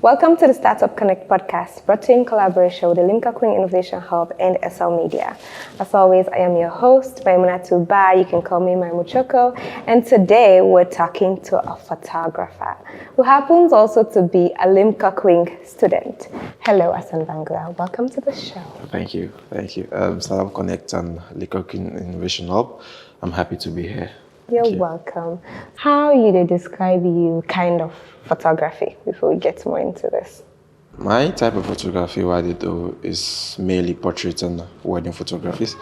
Welcome to the Startup Connect podcast, brought to you in collaboration with the Limca Queen Innovation Hub and SL Media. As always, I am your host, Maimunatu Ba. You can call me Maimuchoko. And today we're talking to a photographer who happens also to be a Limca Queen student. Hello, Hassan Bangura. Welcome to the show. Thank you. Startup Connect and Limca Queen Innovation Hub. I'm happy to be here. You're welcome. How you they describe you kind of photography before we get more into this? My type of photography, what I do is mainly portrait and wedding photographies.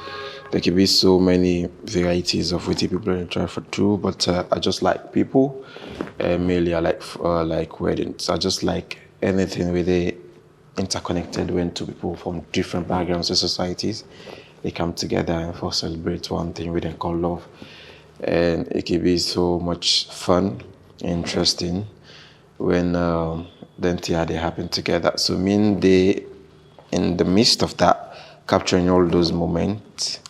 There can be so many varieties of what people try to do, but I just like people. Mainly I like weddings. I just like anything where they interconnected when two people from different backgrounds and societies, they come together and for celebrate one thing we then call love. And it can be so much fun, interesting when then they happen together. So they, in the midst of that, capturing all those moments,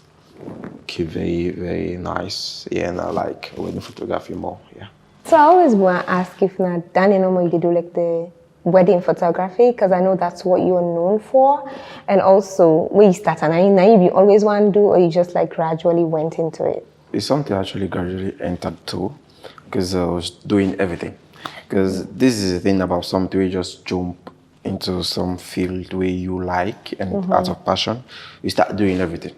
can very, very nice. Yeah, and I like wedding photography more. Yeah. So I always want to ask if not Danny no more you do like the wedding photography, because I know that's what you're known for. And also where you start and now you always want to do, or you just like gradually went into it? It's something I actually gradually entered to, because I was doing everything. Because this is the thing about something where you just jump into some field where you like and out of passion, you start doing everything.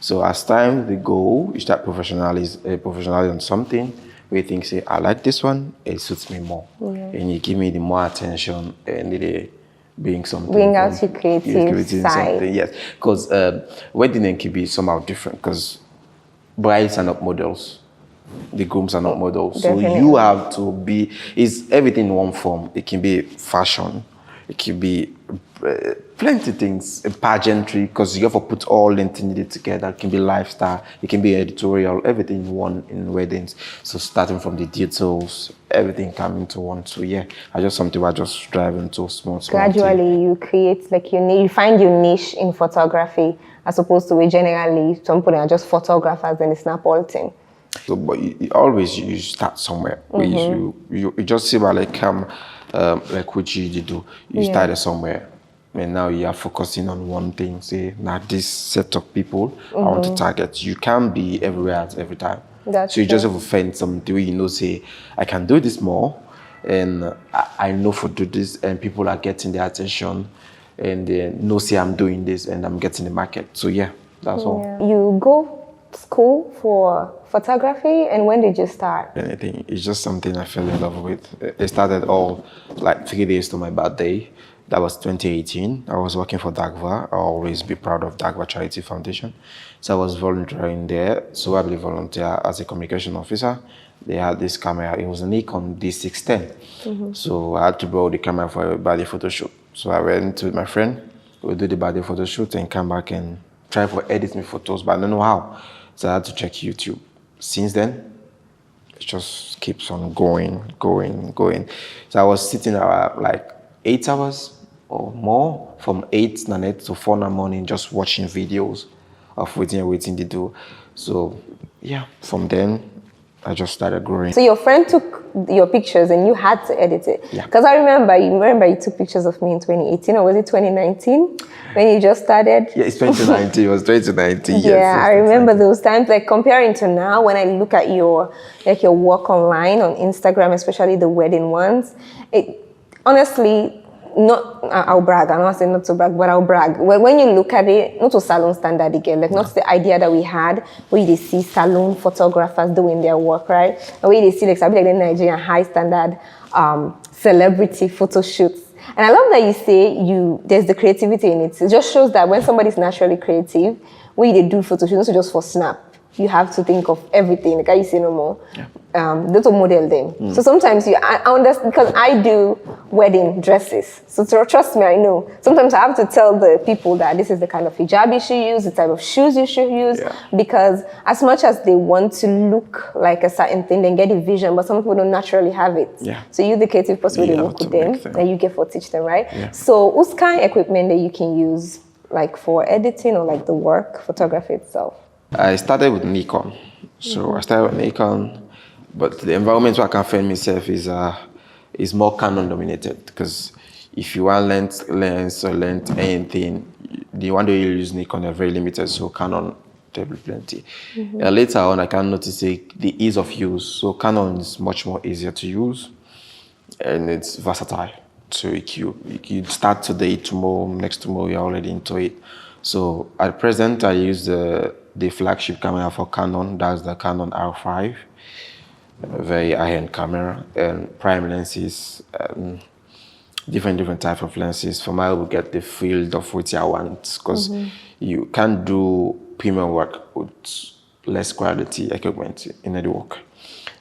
So as time they go, you start professionalizing on something where you think, say, I like this one, it suits me more. And you give me the more attention and they bring something. Bring out your creative side. Yes, because wedding can be somehow different, because brides are not models. The grooms are not models. Definitely. So you have to be, it's everything in one form. It can be fashion. It can be plenty of things, pageantry, because you have to put all the things together. It can be lifestyle. It can be editorial, everything in one in weddings. So starting from the details, everything coming into one. So yeah, I just something I just drive into small. Gradually, you create like you find your niche in photography, as opposed to where generally some people are just photographers and they snap all thing. So, but you start somewhere. You just see about like what you do. You started somewhere, and now you are focusing on one thing. Say, now this set of people I want to target. You can't be everywhere at every time. That's so you true. just have to find something where you know, say, I can do this more, and I know for do this, and people are getting their attention, and they know, say, I'm doing this, and I'm getting the market. So yeah, that's all. You go school for photography, and when did you start? Anything. It's just something I fell in love with. It started all like 3 days to my birthday. That was 2018. I was working for DAGVA. I'll always be proud of DAGVA Charity Foundation. So I was volunteering there. So I volunteer as a communication officer. They had this camera. It was a Nikon D610. So I had to borrow the camera for a birthday photo shoot. So I went with my friend. We do the birthday photo shoot and come back and try for editing photos, but I don't know how. So I had to check YouTube. Since then, it just keeps on going. So I was sitting around like 8 hours or more, from 8 night to 4 in the morning, just watching videos of waiting to do. So yeah, from then, I just started growing. So your friend took your pictures and you had to edit it? Yeah. Because I remember you took pictures of me in 2018, or was it 2019 when you just started? Yeah, it's 2019. It was 2019. Yeah, yes, I remember those times. Like comparing to now, when I look at your work online on Instagram, especially the wedding ones, it honestly. I'll brag. I'm not saying not to brag, but I'll brag. When you look at it, not to salon standard again, like not the idea that we had, where they see salon photographers doing their work, right? And where they see like the Nigerian high standard celebrity photo shoots. And I love that you say there's the creativity in it. It just shows that when somebody's naturally creative, when they do photo shoots, not just for snap. You have to think of everything, like I say no more. Don't model them. So sometimes I understand, because I do wedding dresses. So trust me, I know. Sometimes I have to tell the people that this is the kind of hijab you should use, the type of shoes you should use, because as much as they want to look like a certain thing, they get a vision, but some people don't naturally have it. So you, the creative person, they work with them, and you get for teach them, right? So what's kind of equipment that you can use, like for editing or like the work photography itself? I started with Nikon. So I started with Nikon, but the environment where I can find myself is more Canon dominated, because If you want lens or lens anything, the one that you use Nikon are very limited, so Canon there will be plenty. And later on, I can notice the ease of use. So Canon is much more easier to use, and it's versatile. So you start today, tomorrow, next tomorrow, you're already into it. So at present, I use the flagship camera for Canon. That's the Canon R5, a very high-end camera, and prime lenses. Different type of lenses. For my, will get the field of what I want, because you can't do premium work with less quality equipment in the work.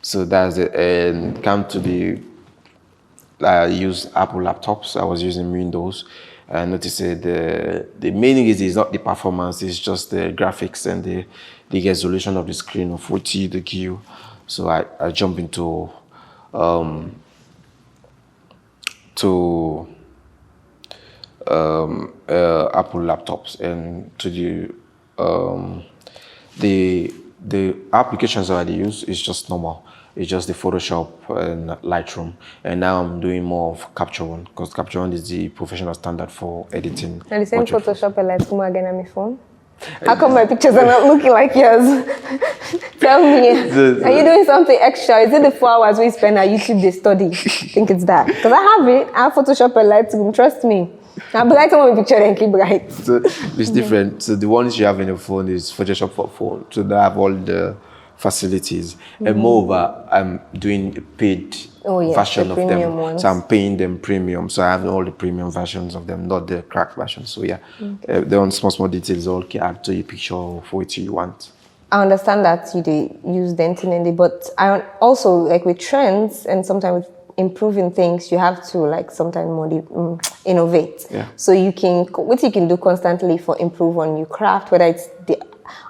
So that's it. And come to I use Apple laptops. I was using Windows. I noticed the main reason is not the performance, it's just the graphics and the resolution of the screen of 40 the queue. So I jump into Apple laptops, and to the applications that I use is just normal. It's just the Photoshop and Lightroom, and now I'm doing more of Capture One, because Capture One is the professional standard for editing. And the same Photoshop and Lightroom again on my phone. How come my pictures are not looking like yours? Tell me, are you doing something extra? Is it the 4 hours we spend at YouTube they study? I think it's that. Because I have it. I have Photoshop and Lightroom, trust me. I'll be like on my picture and keep bright. So it's different. So the ones you have in your phone is Photoshop for phone. So they have all the facilities. And moreover, I'm doing a paid version of them. Ones. So I'm paying them premium. So I have all the premium versions of them, not the cracked versions. So yeah, they're on small details, all can add to your picture for what you want. I understand that you use denting in it, but I also, like with trends and sometimes with improving things, you have to like sometimes more innovate. Yeah. So what you can do constantly for improve on your craft, whether it's the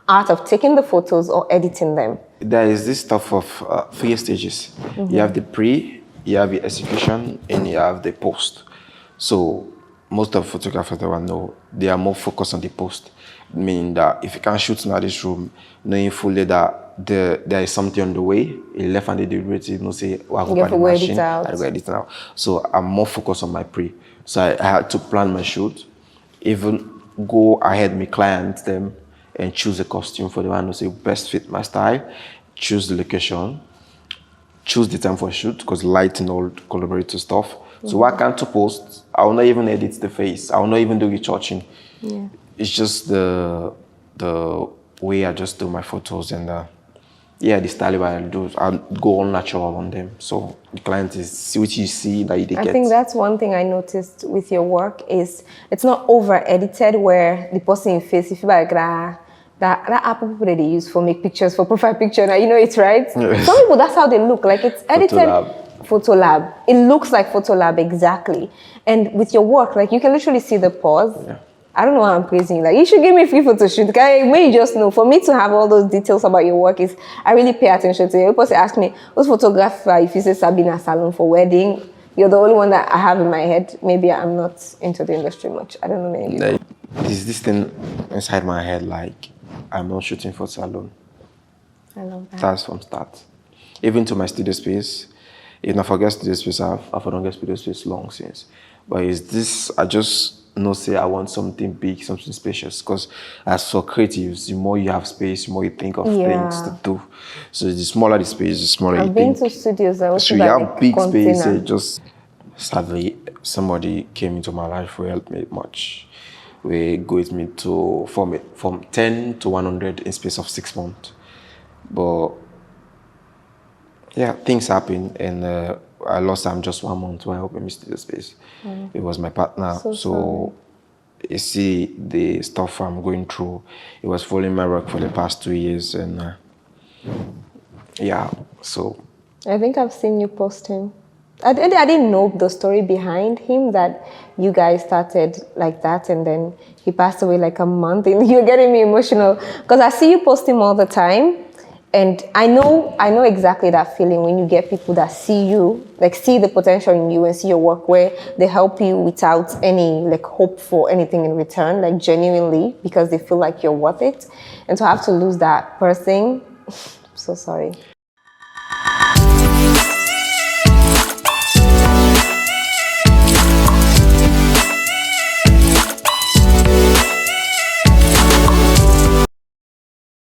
art of taking the photos or editing them. There is this stuff of 3 stages. You have the pre, you have the execution, and you have the post. So most of photographers that I know, they are more focused on the post, meaning that if you can't shoot in this room, knowing fully that there is something on the way, you left and they ready, you know, say, oh, I go by the machine, I go edit now. So I'm more focused on my pre. So I had to plan my shoot, even go ahead with my clients them and choose a costume for the one who say best fit my style, choose the location, choose the time for shoot, because light and all collaborate to stuff. So what I can't post, I will not even edit the face, I will not even do retouching. Yeah. It's just the way I just do my photos, and the style I do, I go all natural on them. So the client is what you see that they get. I think that's one thing I noticed with your work is it's not over edited where the person in face, if you like that Apple people that they use for make pictures for profile picture, now you know it's right. Yes. Some people that's how they look, like it's edited. Photolab. It looks like Photolab exactly. And with your work, like you can literally see the pause. Yeah. I don't know why I'm praising you. Like, you should give me a free photo shoot. May you just know. For me to have all those details about your work is, I really pay attention to it. People ask me, what's photographer? If you say Sabina Salon for wedding, you're the only one that I have in my head. Maybe I'm not into the industry much. I don't know many people. There's this thing inside my head, like, I'm not shooting for salon. I love that. That's from start. Even to my studio space, if I forget studio space, I've don't get studio space long since. But it's this, I just say I want something big, something spacious. Because as for creatives, the more you have space, the more you think of things to do. So the smaller the space, the smaller you think. I've been to studios. So you have big space. Just sadly, somebody came into my life who helped me much. We go with me from 10 to 100 in space of 6 months. But yeah, things happen, and I lost him just 1 month when I opened my studio space. It was my partner. So you see the stuff I'm going through. It was following my work for the past 2 years, and so. I think I've seen you post him. I didn't know the story behind him, that you guys started like that and then he passed away like a month. And you're getting me emotional because I see you post him all the time. And I know exactly that feeling when you get people that see you, like see the potential in you and see your work, where they help you without any like hope for anything in return, like genuinely, because they feel like you're worth it. And to have to lose that person, I'm so sorry.